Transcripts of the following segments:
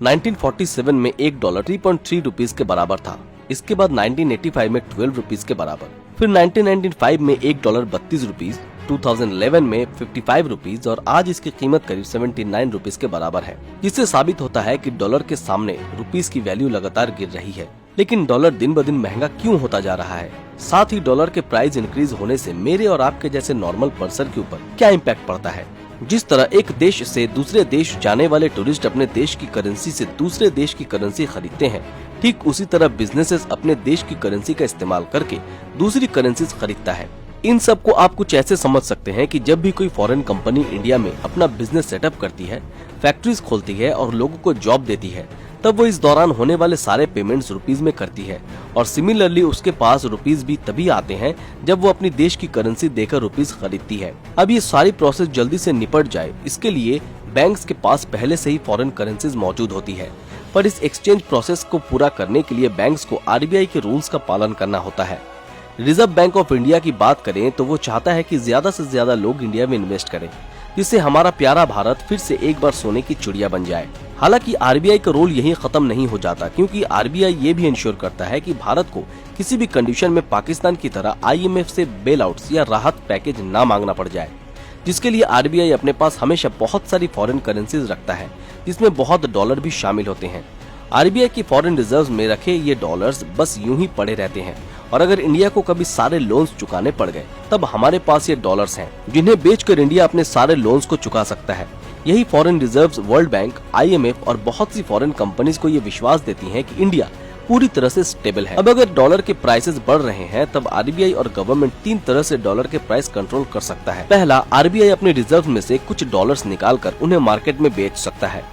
1947 में $1 3.3 रुपीस के बराबर था। इसके बाद 1985 में 12 रुपीस के बराबर, फिर 1995 में $1 32 रुपीस, 2011 में 55 रुपीस और आज इसकी कीमत करीब 79 रुपीस के बराबर है। जिससे साबित होता है कि डॉलर के सामने रुपीस की वैल्यू लगातार गिर रही है। लेकिन डॉलर दिन ब दिन महंगा क्यों होता जा रहा है? साथ ही डॉलर के प्राइस इंक्रीज होने से मेरे और आपके जैसे नॉर्मल पर्सन के ऊपर क्या इम्पैक्ट पड़ता है? जिस तरह एक देश से दूसरे देश जाने वाले टूरिस्ट अपने देश की करेंसी से दूसरे देश की करेंसी खरीदते हैं, ठीक उसी तरह बिजनेसेस अपने देश की करेंसी का इस्तेमाल करके दूसरी करेंसी खरीदता है। इन सब को आप कुछ ऐसे समझ सकते हैं कि जब भी कोई फॉरेन कंपनी इंडिया में अपना बिजनेस सेटअप करती है, फैक्ट्रीज खोलती है और लोगों को जॉब देती है, तब वो इस दौरान होने वाले सारे पेमेंट्स रुपीज में करती है और सिमिलरली उसके पास रुपीज भी तभी आते हैं जब वो अपनी देश की करेंसी देकर रुपीज खरीदती है। अब ये सारी प्रोसेस जल्दी से निपट जाए, इसके लिए बैंक्स के पास पहले से ही फॉरेन करेंसीज मौजूद होती है, पर इस एक्सचेंज प्रोसेस को पूरा करने के लिए बैंक्स को आरबीआई के रूल्स का पालन करना होता है। रिजर्व बैंक ऑफ इंडिया की बात करें तो वो चाहता है कि ज्यादा से ज्यादा लोग इंडिया में इन्वेस्ट करें, जिससे हमारा प्यारा भारत फिर से एक बार सोने की चिड़िया बन जाए। हालांकि आरबीआई का रोल यहीं खत्म नहीं हो जाता, क्योंकि आरबीआई ये भी इंश्योर करता है कि भारत को किसी भी कंडीशन में पाकिस्तान की तरह आईएमएफ से बेल आउट्स या राहत पैकेज ना मांगना पड़ जाए, जिसके लिए आरबीआई अपने पास हमेशा बहुत सारी फॉरेन करेंसीज रखता है, जिसमें बहुत डॉलर भी शामिल होते हैं। आरबीआई की फॉरेन रिजर्व्स में रखे ये डॉलर्स बस यूं ही पड़े रहते हैं और अगर इंडिया को कभी सारे लोन्स चुकाने पड़ गए तब हमारे पास ये डॉलर्स हैं, जिन्हें बेचकर इंडिया अपने सारे लोन्स को चुका सकता है। यही foreign reserves world bank, IMF और बहुत सी फॉरेन कंपनीज को ये विश्वास देती हैं कि इंडिया पूरी तरह से स्टेबल है। अब अगर डॉलर के प्राइसेस बढ़ रहे हैं तब आरबीआई और गवर्नमेंट 3 तरह से डॉलर के प्राइस कंट्रोल कर सकता है। पहला, आरबीआई अपने रिजर्व में से कुछ डॉलर्स निकालकर उन्हें मार्केट में बेच सकता है।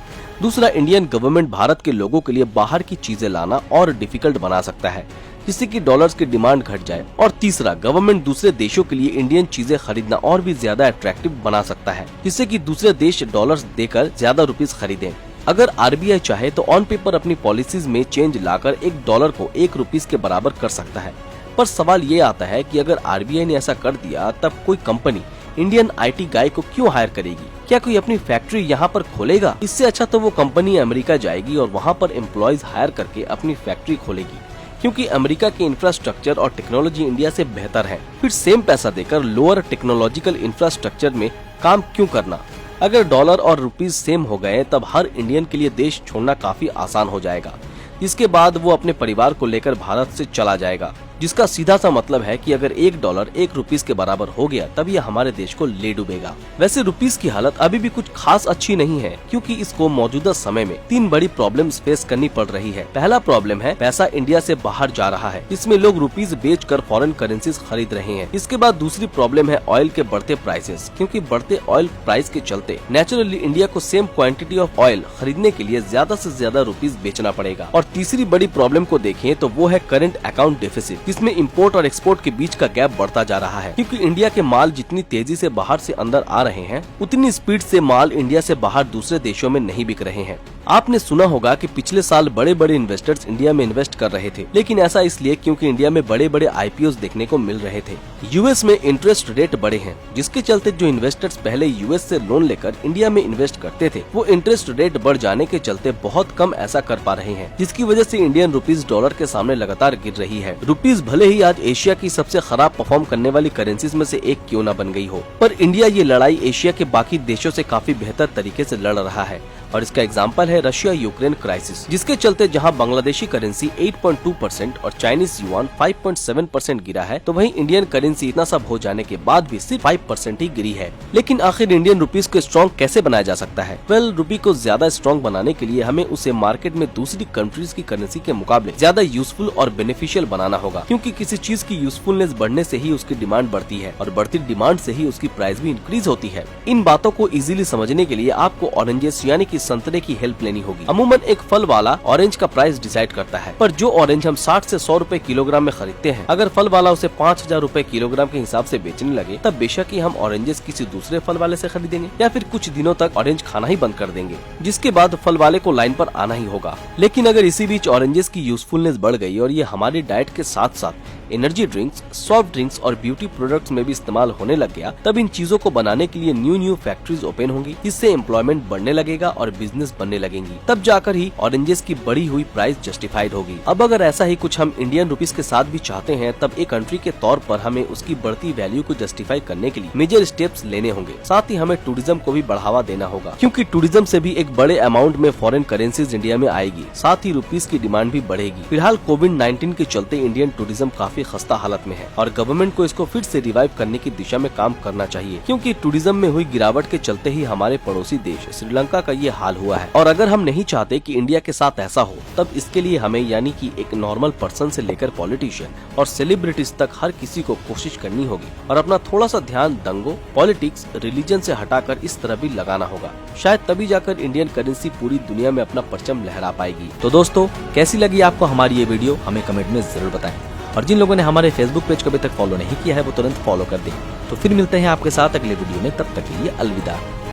दूसरा, इंडियन गवर्नमेंट भारत के लोगों के लिए बाहर की चीजें लाना और डिफिकल्ट बना सकता है, जिससे कि डॉलर्स की डिमांड घट जाए। और तीसरा, गवर्नमेंट दूसरे देशों के लिए इंडियन चीजें खरीदना और भी ज्यादा अट्रैक्टिव बना सकता है, जिससे कि दूसरे देश डॉलर्स देकर ज्यादा रुपीस खरीदें। अगर आरबीआई चाहे तो ऑन पेपर अपनी पॉलिसीज में चेंज लाकर $1 को ₹1 के बराबर कर सकता है। पर सवाल ये आता है कि अगर आरबीआई ने ऐसा कर दिया तब कोई कंपनी इंडियन आईटी गाय को क्यों हायर करेगी? क्या कोई अपनी फैक्ट्री यहाँ पर खोलेगा? इससे अच्छा तो वो कंपनी अमेरिका जाएगी और वहाँ पर एम्प्लॉयज हायर करके अपनी फैक्ट्री खोलेगी, क्योंकि अमेरिका के इंफ्रास्ट्रक्चर और टेक्नोलॉजी इंडिया से बेहतर है। फिर सेम पैसा देकर लोअर टेक्नोलॉजिकल इंफ्रास्ट्रक्चर में काम क्यों करना? अगर डॉलर और रुपीस सेम हो गए तब हर इंडियन के लिए देश छोड़ना काफी आसान हो जाएगा, जिसके बाद वो अपने परिवार को लेकर भारत से चला जाएगा, जिसका सीधा सा मतलब है कि अगर $1 ₹1 के बराबर हो गया तब ये हमारे देश को ले डूबेगा। वैसे रुपीस की हालत अभी भी कुछ खास अच्छी नहीं है, क्योंकि इसको मौजूदा समय में 3 बड़ी प्रॉब्लम्स फेस करनी पड़ रही है। पहला प्रॉब्लम है पैसा इंडिया से बाहर जा रहा है, इसमें लोग रुपीस बेचकर फॉरेन करेंसीज खरीद रहे हैं। इसके बाद दूसरी प्रॉब्लम है ऑयल के बढ़ते प्राइसेस, क्योंकि बढ़ते ऑयल प्राइस के चलते नेचुरली इंडिया को सेम क्वांटिटी ऑफ ऑयल खरीदने के लिए ज्यादा से ज्यादा रुपीस बेचना पड़ेगा। और तीसरी बड़ी प्रॉब्लम को देखें तो वो है करंट अकाउंट डेफिसिट, जिसमें इंपोर्ट और एक्सपोर्ट के बीच का गैप बढ़ता जा रहा है, क्योंकि इंडिया के माल जितनी तेजी से बाहर से अंदर आ रहे हैं उतनी स्पीड से माल इंडिया से बाहर दूसरे देशों में नहीं बिक रहे हैं। आपने सुना होगा कि पिछले साल बड़े बड़े इन्वेस्टर्स इंडिया में इन्वेस्ट कर रहे थे, लेकिन ऐसा इसलिए क्योंकि इंडिया में बड़े बड़े आईपीओ देखने को मिल रहे थे। यूएस में इंटरेस्ट रेट बढ़े हैं, जिसके चलते जो इन्वेस्टर्स पहले यूएस से लोन लेकर इंडिया में इन्वेस्ट करते थे वो इंटरेस्ट रेट बढ़ जाने के चलते बहुत कम ऐसा कर पा रहे हैं, जिसकी वजह से इंडियन रुपीस डॉलर के सामने लगातार गिर रही है। रुपीस भले ही आज एशिया की सबसे खराब परफॉर्म करने वाली करेंसीज में से एक क्यों न बन गई हो, पर इंडिया ये लड़ाई एशिया के बाकी देशों से काफी बेहतर तरीके से लड़ रहा है। और इसका एग्जाम्पल है रशिया यूक्रेन क्राइसिस, जिसके चलते जहां बांग्लादेशी करेंसी 8.2% और चाइनीज युआन 5.7% गिरा है, तो वहीं इंडियन करेंसी इतना सब हो जाने के बाद भी सिर्फ 5% ही गिरी है। लेकिन आखिर इंडियन रुपीस को स्ट्रॉन्ग कैसे बनाया जा सकता है? रुपी को ज्यादा स्ट्रॉन्ग बनाने के लिए हमें उसे मार्केट में दूसरी कंट्रीज की करेंसी के मुकाबले ज्यादा यूजफुल और बेनिफिशियल बनाना होगा, क्योंकि किसी चीज की यूजफुलनेस बढ़ने से ही उसकी डिमांड बढ़ती है और बढ़ती डिमांड से ही उसकी प्राइस भी इंक्रीज होती है। इन बातों को इजीली समझने के लिए आपको ऑरेंजेस यानी कि संतरे की हेल्प लेनी होगी। अमूमन एक फल वाला ऑरेंज का प्राइस डिसाइड करता है, पर जो ऑरेंज हम 60 से 100 रुपए किलोग्राम में खरीदते हैं, अगर फल वाला उसे 5000 रुपए किलोग्राम के हिसाब से बेचने लगे तब बेशक ही हम ऑरेंजेस किसी दूसरे फल वाले से खरीदेंगे या फिर कुछ दिनों तक ऑरेंज खाना ही बंद कर देंगे, जिसके बाद फल वाले को लाइन पर आना ही होगा। लेकिन अगर इसी बीच ऑरेंजेस की यूजफुलनेस बढ़ गई और ये हमारी डाइट के साथ साथ एनर्जी ड्रिंक्स, सॉफ्ट ड्रिंक्स और ब्यूटी प्रोडक्ट्स में भी इस्तेमाल होने लग गया, तब इन चीजों को बनाने के लिए न्यू फैक्ट्रीज ओपन होंगी। इससे एम्प्लॉयमेंट बढ़ने लगेगा और बिजनेस बनने लगेंगी। तब जाकर ही ऑरेंजेस की बढ़ी हुई प्राइस जस्टिफाइड होगी। अब अगर ऐसा ही कुछ हम इंडियन रुपीस के साथ भी चाहते हैं, तब एक कंट्री के तौर पर हमें उसकी बढ़ती वैल्यू को जस्टिफाई करने के लिए मेजर स्टेप्स लेने होंगे। साथ ही हमें टूरिज्म को भी बढ़ावा देना होगा, क्योंकि टूरिज्म से भी एक बड़े अमाउंट में फॉरेन करेंसीज इंडिया में आएगी। साथ ही रुपीस की डिमांड भी बढ़ेगी। फिलहाल कोविड-19 के चलते इंडियन टूरिज्म काफी खस्ता हालत में है और गवर्नमेंट को इसको फिर से रिवाइव करने की दिशा में काम करना चाहिए, क्योंकि टूरिज्म में हुई गिरावट के चलते ही हमारे पड़ोसी देश श्रीलंका का ये हाल हुआ है। और अगर हम नहीं चाहते कि इंडिया के साथ ऐसा हो, तब इसके लिए हमें यानी कि एक नॉर्मल पर्सन से लेकर पॉलिटिशियन और सेलिब्रिटीज तक हर किसी को कोशिश करनी होगी और अपना थोड़ा सा ध्यान दंगों, पॉलिटिक्स, रिलीजन से हटाकर इस तरह भी लगाना होगा। शायद तभी जाकर इंडियन करेंसी पूरी दुनिया में अपना परचम लहरा पाएगी। तो दोस्तों, कैसी लगी आपको हमारी ये वीडियो, हमें कमेंट में जरूर बताएं। और जिन लोगों ने हमारे फेसबुक पेज को अभी तक फॉलो नहीं किया है, वो तुरंत फॉलो कर दें। तो फिर मिलते हैं आपके साथ अगले वीडियो में, तब तक के लिए अलविदा।